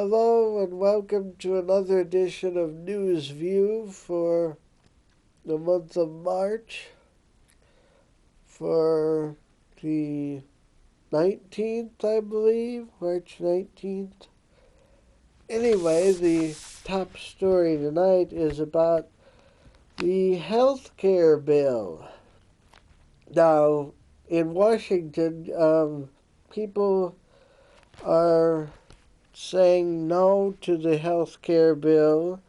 Hello and welcome to another edition of News View for the month of March, for the 19th, I believe, March 19th. Anyway, the top story tonight is about the health care bill. Now, in Washington, people are saying no to the health care bill.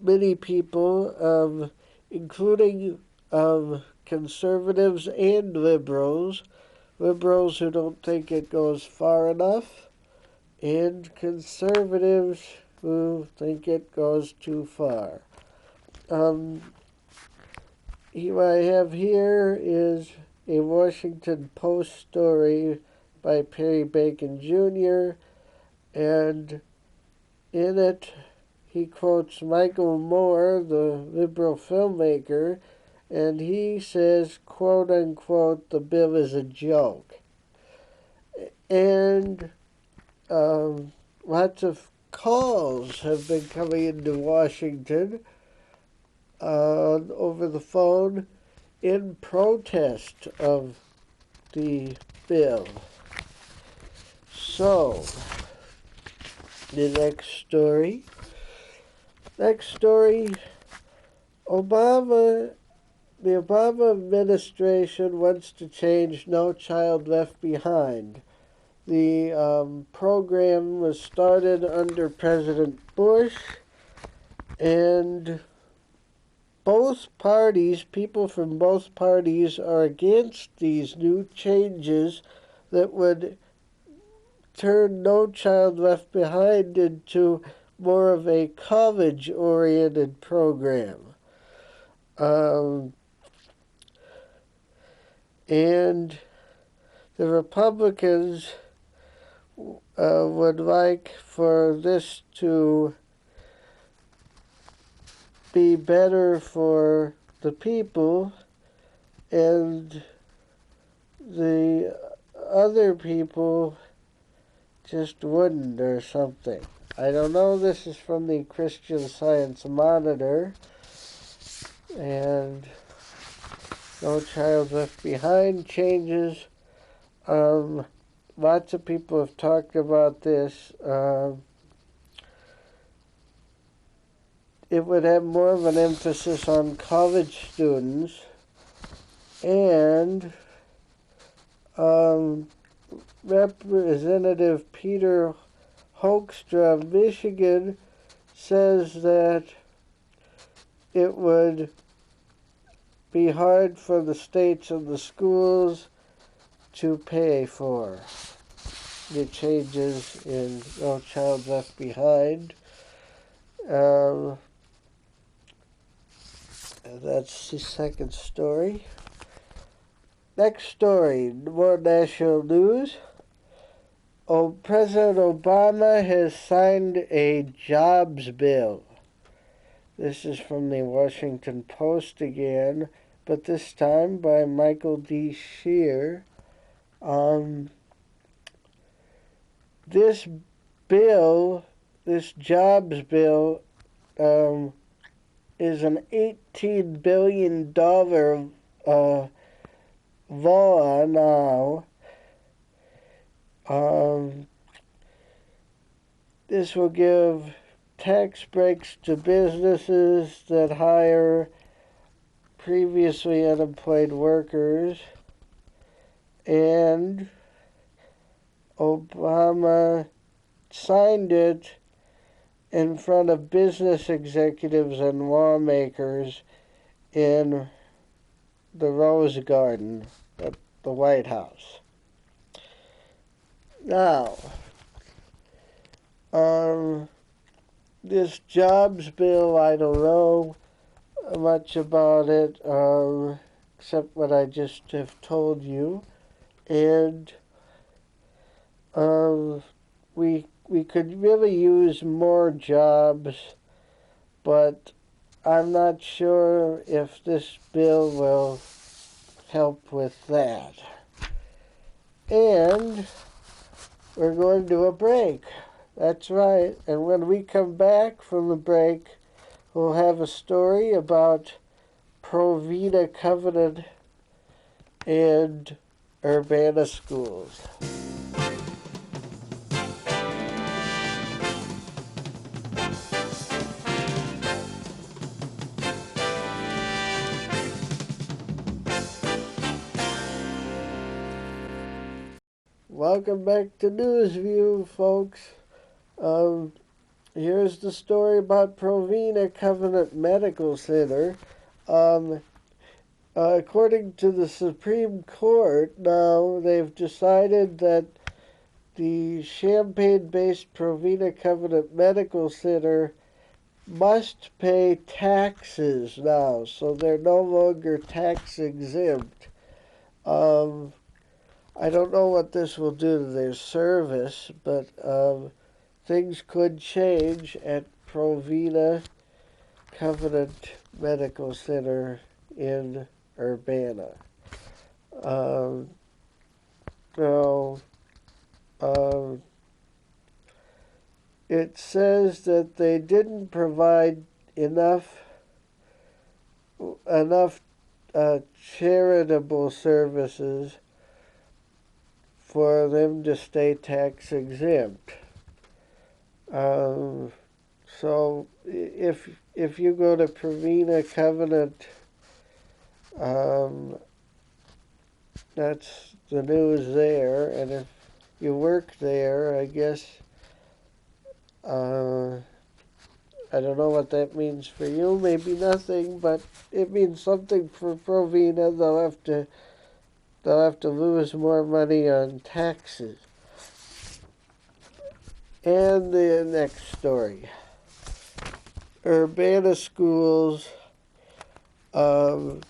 Many people, including conservatives and liberals who don't think it goes far enough, and conservatives who think it goes too far. What I have here is a Washington Post story by Perry Bacon Jr., and in it he quotes Michael Moore, the liberal filmmaker, and he says, quote unquote, the bill is a joke. And lots of calls have been coming into Washington over the phone in protest of the bill. So, the next story, the Obama administration wants to change No Child Left Behind. The program was started under President Bush, and people from both parties are against these new changes that would turn No Child Left Behind into more of a college-oriented program. And the Republicans would like for this to be better for the people, and the other people just wouldn't, or something. I don't know. This is from the Christian Science Monitor, and No Child Left Behind changes. Lots of people have talked about this. It would have more of an emphasis on college students, and Representative Peter Hoekstra of Michigan says that it would be hard for the states and the schools to pay for the changes in No Child Left Behind. That's the second story. Next story, more national news. President Obama has signed a jobs bill. This is from the Washington Post again, but this time by Michael D. Shear. This jobs bill, is an $18 billion law now. This will give tax breaks to businesses that hire previously unemployed workers, and Obama signed it in front of business executives and lawmakers in the Rose Garden at the White House. Now, this jobs bill, I don't know much about it, except what I just have told you. And we could really use more jobs, but I'm not sure if this bill will help with that. And we're going to a break. That's right. And when we come back from the break, we'll have a story about Provena Covenant and Urbana schools. Welcome back to Newsview, folks. Here's the story about Provena Covenant Medical Center. According to the Supreme Court, now they've decided that the Champaign-based Provena Covenant Medical Center must pay taxes now, so they're no longer tax exempt. I don't know what this will do to their service, but things could change at Provena Covenant Medical Center in Urbana. It says that they didn't provide enough charitable services for them to stay tax exempt. So if you go to Provena Covenant, that's the news there, and if you work there, I guess, I don't know what that means for you, maybe nothing, but it means something for Provena. They'll have to lose more money on taxes. And the next story. Urbana schools are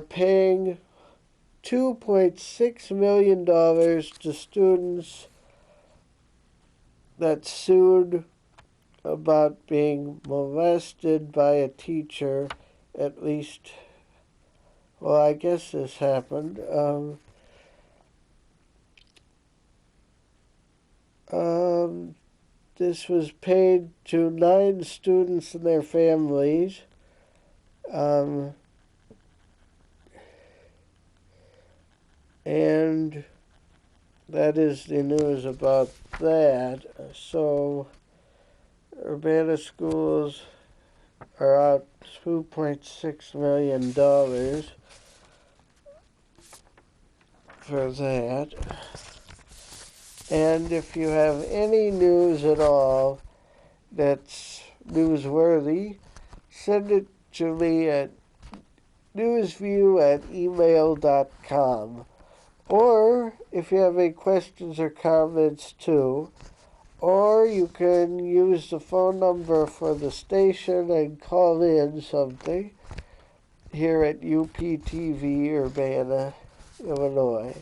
paying $2.6 million to students that sued about being molested by a teacher. At least, well, I guess this happened. This was paid to 9 students and their families. And that is the news about that. So Urbana schools are out $2.6 million for that. And if you have any news at all that's newsworthy, send it to me at newsview@email.com. Or if you have any questions or comments too, or you can use the phone number for the station and call in something here at UPTV Urbana, Illinois.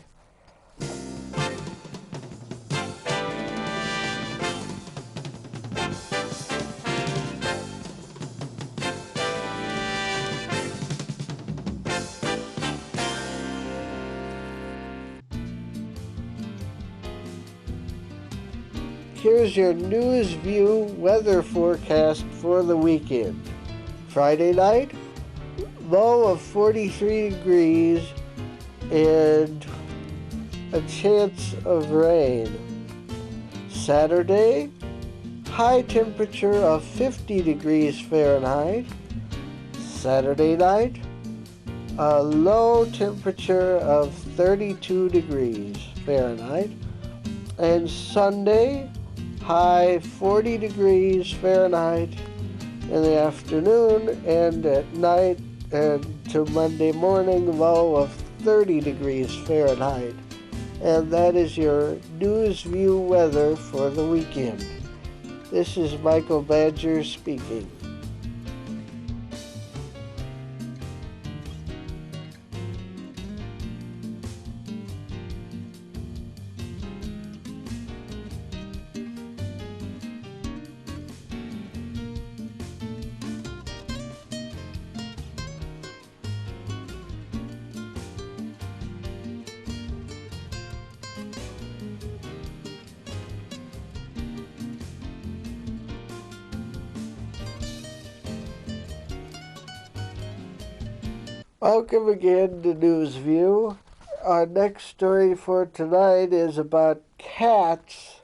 Here's your Newsview weather forecast for the weekend. Friday night, low of 43 degrees and a chance of rain. Saturday, high temperature of 50 degrees Fahrenheit. Saturday night, a low temperature of 32 degrees Fahrenheit. And Sunday, high 40 degrees Fahrenheit in the afternoon, and at night and to Monday morning, low of 30 degrees Fahrenheit. And that is your Newsview weather for the weekend. This is Michael Badger speaking. Welcome again to Newsview. Our next story for tonight is about cats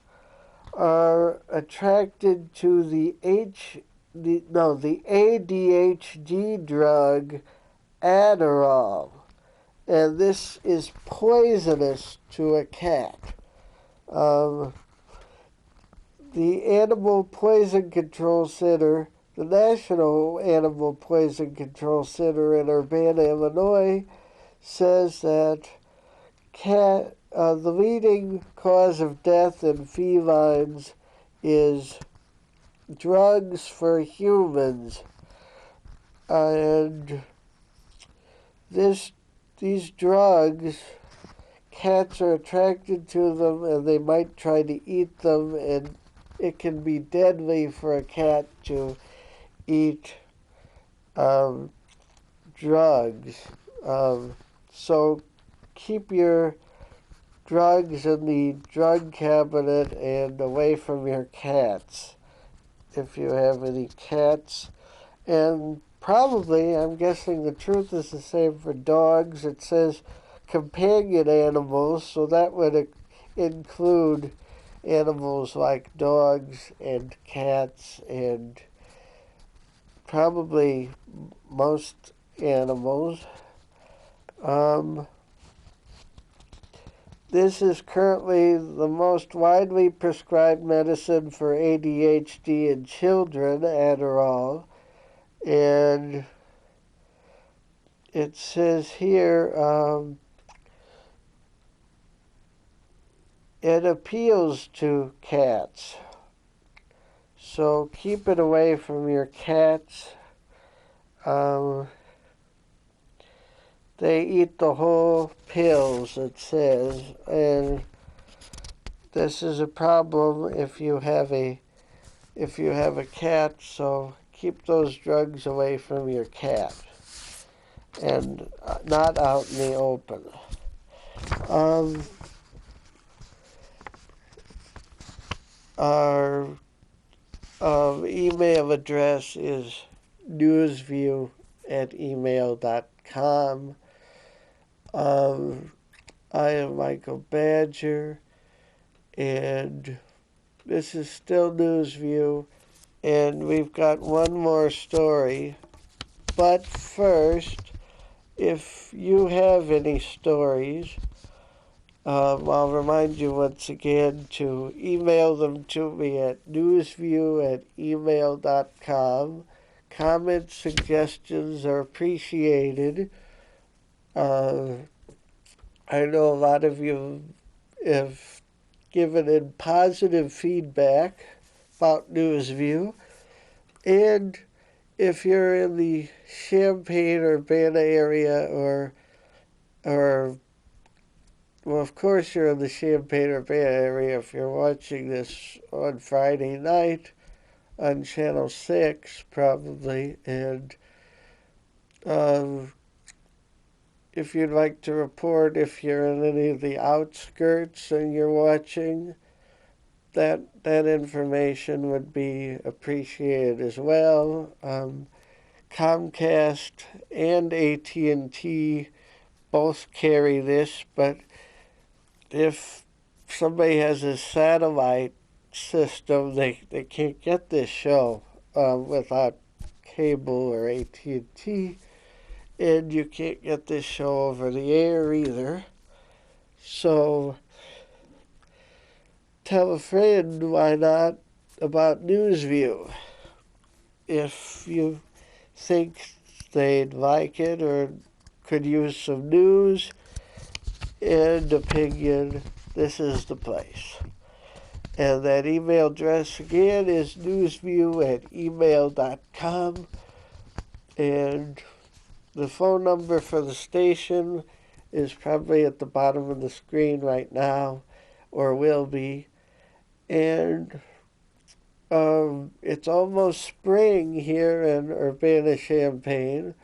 are attracted to the ADHD drug Adderall, and this is poisonous to a cat. Um, the Animal Poison Control Center, the National Animal Poison Control Center in Urbana, Illinois, says that the leading cause of death in felines is drugs for humans, and these drugs, cats are attracted to them, and they might try to eat them, and it can be deadly for a cat to eat drugs. So keep your drugs in the drug cabinet and away from your cats if you have any cats. And probably, I'm guessing the truth is the same for dogs. It says companion animals, so that would include animals like dogs and cats and probably most animals. This is currently the most widely prescribed medicine for ADHD in children, Adderall. And it says here, it appeals to cats. So keep it away from your cats. They eat the whole pills, it says, and this is a problem if you have a cat, so keep those drugs away from your cat and not out in the open. Our email address is newsview@email.com. I am Michael Badger, and this is still Newsview, and we've got one more story. But first, if you have any stories, I'll remind you once again to email them to me at newsview@email.com. Comments, suggestions are appreciated. I know a lot of you have given in positive feedback about Newsview. And if you're in the Champaign-Urbana area or well, of course you're in the Champaign-Urbana area if you're watching this on Friday night on Channel 6, probably. And if you'd like to report if you're in any of the outskirts and you're watching, that information would be appreciated as well. Comcast and AT&T both carry this, but if somebody has a satellite system, they can't get this show without cable or AT&T, and you can't get this show over the air either. So tell a friend, why not, about Newsview. If you think they'd like it or could use some news and opinion, this is the place. And that email address again is newsview@email.com. And the phone number for the station is probably at the bottom of the screen right now, or will be. And it's almost spring here in Urbana-Champaign,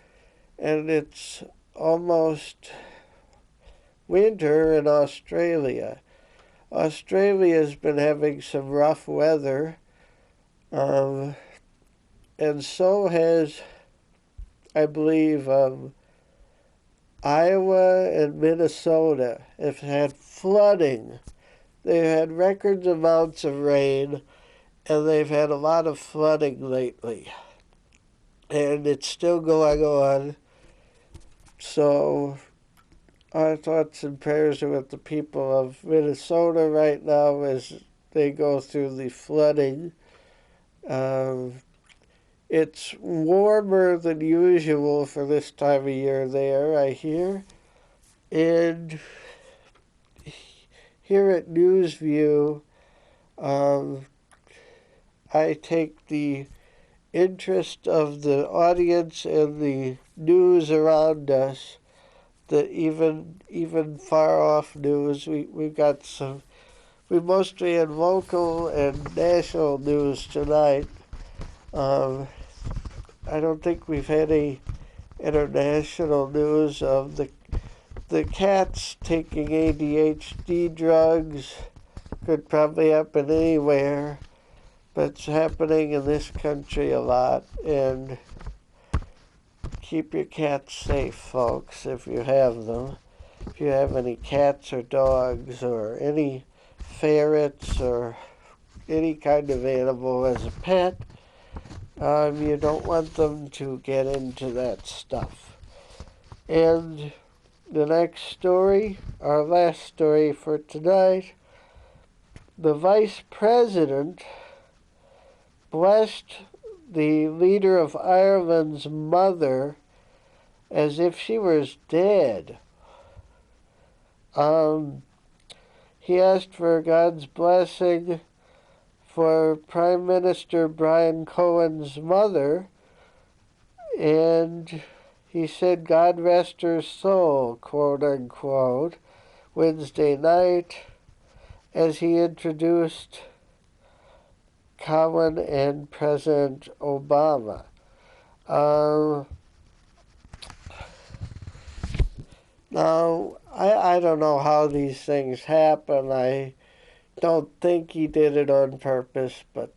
and it's almost winter in Australia. Australia's been having some rough weather, and so has, I believe, Iowa and Minnesota have had flooding. They've had record amounts of rain, and they've had a lot of flooding lately. And it's still going on. So our thoughts and prayers are with the people of Minnesota right now as they go through the flooding. Um, it's warmer than usual for this time of year there, I hear. And here at Newsview, um, I take the interest of the audience and the news around us, the even far off news. We've got some. We mostly had local and national news tonight. Um, I don't think we've had any international news of the cats taking ADHD drugs. Could probably happen anywhere, but it's happening in this country a lot. And keep your cats safe, folks, if you have them. If you have any cats or dogs or any ferrets or any kind of animal as a pet, you don't want them to get into that stuff. And the next story, our last story for tonight, the vice president blessed the leader of Ireland's mother as if she was dead. He asked for God's blessing for Prime Minister Brian Cohen's mother, and he said, God rest her soul, quote unquote, Wednesday night as he introduced Cohen and President Obama. Now, I don't know how these things happen. I don't think he did it on purpose, but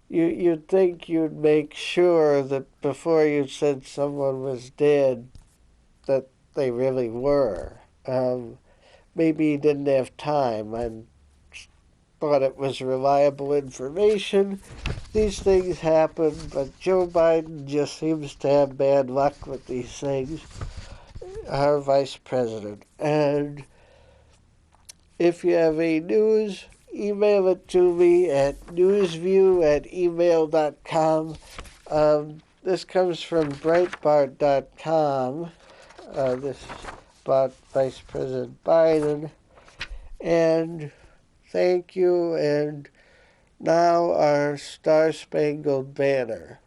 you'd think you'd make sure that before you said someone was dead, that they really were. Maybe he didn't have time and thought it was reliable information. These things happen, but Joe Biden just seems to have bad luck with these things, our vice president. And if you have any news, email it to me at newsview@email.com. This comes from Breitbart.com. This is about Vice President Biden. And thank you. And now our Star Spangled Banner.